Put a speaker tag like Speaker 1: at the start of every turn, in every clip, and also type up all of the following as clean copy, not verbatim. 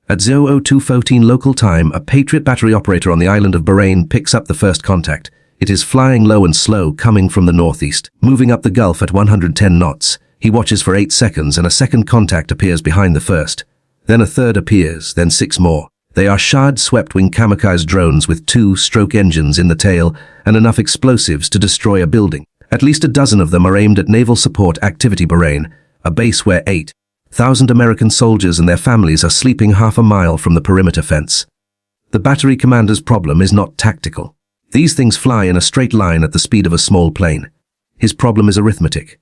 Speaker 1: At 02:14 local time, a Patriot battery operator on the island of Bahrain picks up the first contact. It is flying low and slow, coming from the northeast, moving up the Gulf at 110 knots. He watches for 8 seconds and a second contact appears behind the first. Then a third appears, then 6 more. They are Shahd swept-wing kamikaze drones with 2-stroke engines in the tail and enough explosives to destroy a building. At least a dozen of them are aimed at Naval Support Activity Bahrain, a base where 8,000 American soldiers and their families are sleeping half a mile from the perimeter fence. The battery commander's problem is not tactical. These things fly in a straight line at the speed of a small plane. His problem is arithmetic.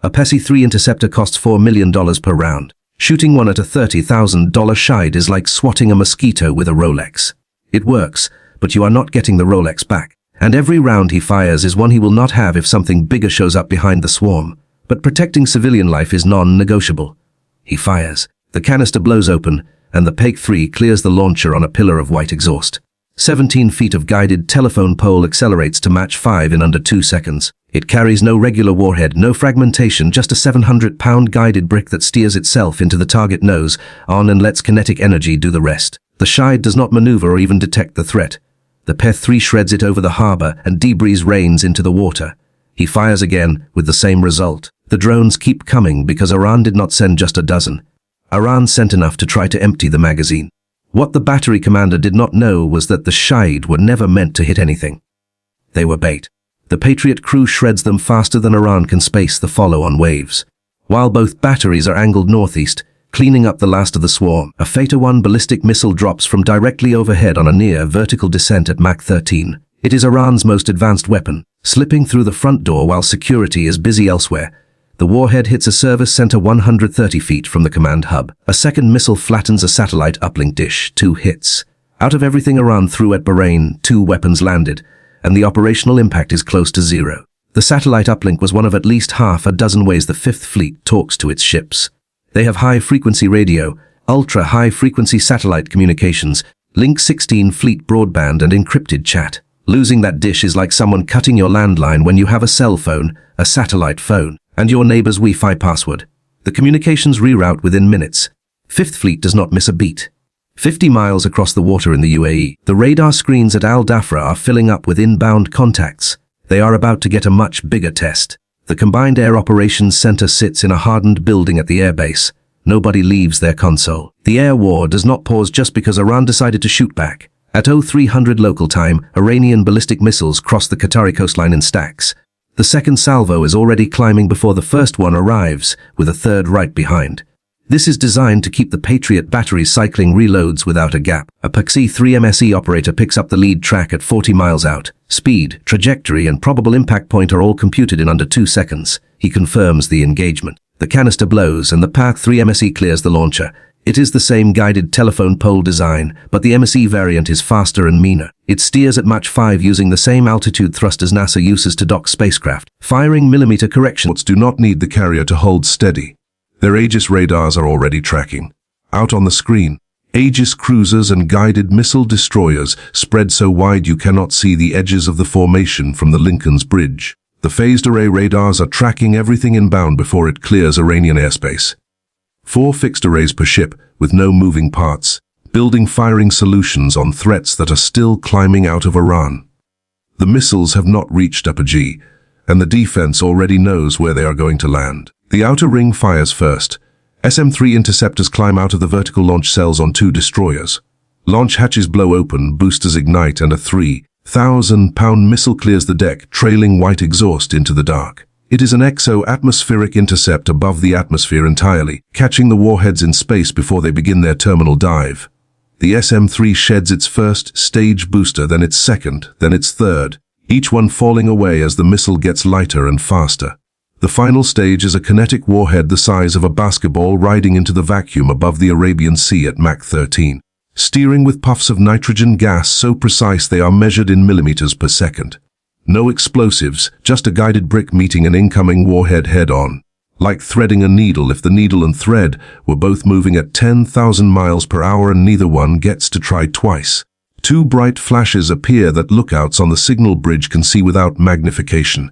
Speaker 1: A PESI-3 interceptor costs $4 million per round. Shooting one at a $30,000 Shahd is like swatting a mosquito with a Rolex. It works, but you are not getting the Rolex back. And every round he fires is one he will not have if something bigger shows up behind the swarm. But protecting civilian life is non-negotiable. He fires. The canister blows open, and the PEG-3 clears the launcher on a pillar of white exhaust. 17 feet of guided telephone pole accelerates to Mach 5 in under 2 seconds. It carries no regular warhead, no fragmentation, just a 700-pound guided brick that steers itself into the target nose on and lets kinetic energy do the rest. The Shahd does not maneuver or even detect the threat. The PEG-3 shreds it over the harbor and debris rains into the water. He fires again with the same result. The drones keep coming because Iran did not send just a dozen. Iran sent enough to try to empty the magazine. What the battery commander did not know was that the Shahd were never meant to hit anything. They were bait. The Patriot crew shreds them faster than Iran can space the follow-on waves. While both batteries are angled northeast, cleaning up the last of the swarm, a Fateh-1 ballistic missile drops from directly overhead on a near vertical descent at Mach 13. It is Iran's most advanced weapon, slipping through the front door while security is busy elsewhere. The warhead hits a service center 130 feet from the command hub. A second missile flattens a satellite uplink dish. 2 hits. Out of everything Iran threw at Bahrain, 2 weapons landed, and the operational impact is close to 0. The satellite uplink was one of at least half a dozen ways the Fifth Fleet talks to its ships. They have high-frequency radio, ultra-high-frequency satellite communications, Link 16 fleet broadband and encrypted chat. Losing that dish is like someone cutting your landline when you have a cell phone, a satellite phone, and your neighbor's Wi-Fi password. The communications reroute within minutes. Fifth Fleet does not miss a beat. 50 miles across the water in the UAE, the radar screens at Al Dhafra are filling up with inbound contacts. They are about to get a much bigger test. The Combined Air Operations Center sits in a hardened building at the airbase. Nobody leaves their console. The air war does not pause just because Iran decided to shoot back. At 0300 local time, Iranian ballistic missiles cross the Qatari coastline in stacks. The second salvo is already climbing before the first one arrives, with a third right behind. This is designed to keep the Patriot batteries cycling reloads without a gap. A PEG-3 MSE operator picks up the lead track at 40 miles out. Speed, trajectory, and probable impact point are all computed in under 2 seconds. He confirms the engagement. The canister blows and the PEG-3 MSE clears the launcher. It is the same guided telephone pole design, but the MSE variant is faster and meaner. It steers at Mach 5 using the same altitude thrusters NASA uses to dock spacecraft. Firing millimeter corrections
Speaker 2: do not need the carrier to hold steady. Their Aegis radars are already tracking. Out on the screen, Aegis cruisers and guided missile destroyers spread so wide you cannot see the edges of the formation from the Lincoln's Bridge. The phased array radars are tracking everything inbound before it clears Iranian airspace. 4 fixed arrays per ship, with no moving parts, building firing solutions on threats that are still climbing out of Iran. The missiles have not reached apogee, and the defense already knows where they are going to land. The outer ring fires first. SM-3 interceptors climb out of the vertical launch cells on 2 destroyers. Launch hatches blow open, boosters ignite, and a 3,000-pound missile clears the deck, trailing white exhaust into the dark. It is an exo-atmospheric intercept above the atmosphere entirely, catching the warheads in space before they begin their terminal dive. The SM-3 sheds its first stage booster, then its second, then its third, each one falling away as the missile gets lighter and faster. The final stage is a kinetic warhead the size of a basketball riding into the vacuum above the Arabian Sea at Mach 13, steering with puffs of nitrogen gas so precise they are measured in millimeters per second. No explosives, just a guided brick meeting an incoming warhead head-on. Like threading a needle if the needle and thread were both moving at 10,000 miles per hour and neither one gets to try twice. 2 bright flashes appear that lookouts on the signal bridge can see without magnification.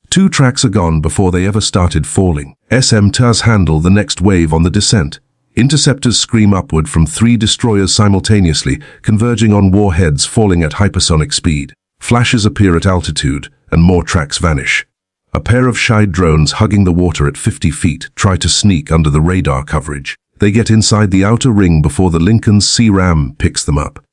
Speaker 2: 2 tracks are gone before they ever started falling. SM-2s handle the next wave on the descent. Interceptors scream upward from 3 destroyers simultaneously, converging on warheads falling at hypersonic speed. Flashes appear at altitude, and more tracks vanish. A pair of Scheid drones hugging the water at 50 feet try to sneak under the radar coverage. They get inside the outer ring before the Lincoln's C-RAM picks them up.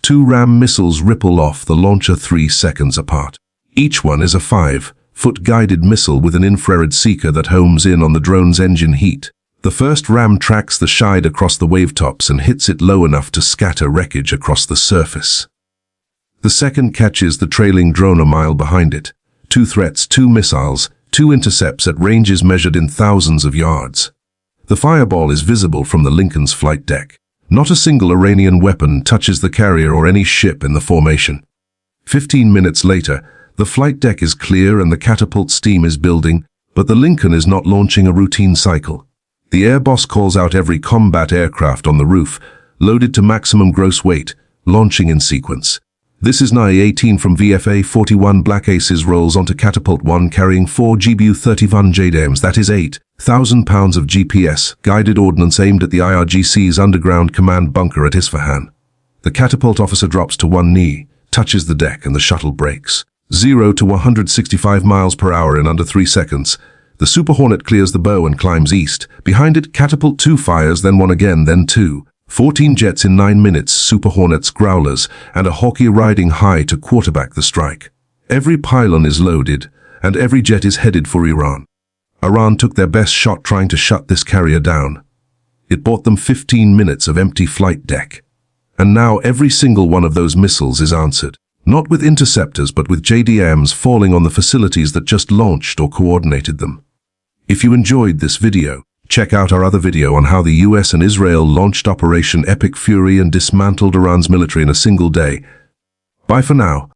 Speaker 2: 2 RAM missiles ripple off the launcher 3 seconds apart. Each one is a 5-foot guided missile with an infrared seeker that homes in on the drone's engine heat. The first ram tracks the Scheid across the wavetops and hits it low enough to scatter wreckage across the surface. The second catches the trailing drone a mile behind it. 2 threats, 2 missiles, 2 intercepts at ranges measured in thousands of yards. The fireball is visible from the Lincoln's flight deck. Not a single Iranian weapon touches the carrier or any ship in the formation. 15 minutes later, the flight deck is clear and the catapult steam is building, but the Lincoln is not launching a routine cycle. The air boss calls out every combat aircraft on the roof, loaded to maximum gross weight, launching in sequence. This is NI-18 from VFA-41 Black Aces rolls onto Catapult 1 carrying 4 GBU-31 JDAMs, that is 8,000 pounds of GPS-guided ordnance aimed at the IRGC's underground command bunker at Isfahan. The catapult officer drops to one knee, touches the deck and the shuttle brakes. 0 to 165 miles per hour in under 3 seconds. The Super Hornet clears the bow and climbs east. Behind it, Catapult 2 fires, then 1 again, then 2. 14 jets in 9 minutes, Super Hornets, Growlers, and a Hawkeye riding high to quarterback the strike. Every pylon is loaded, and every jet is headed for Iran. Iran took their best shot trying to shut this carrier down. It bought them 15 minutes of empty flight deck. And now every single one of those missiles is answered. Not with interceptors, but with JDAMs falling on the facilities that just launched or coordinated them. If you enjoyed this video, check out our other video on how the US and Israel launched Operation Epic Fury and dismantled Iran's military in a single day. Bye for now.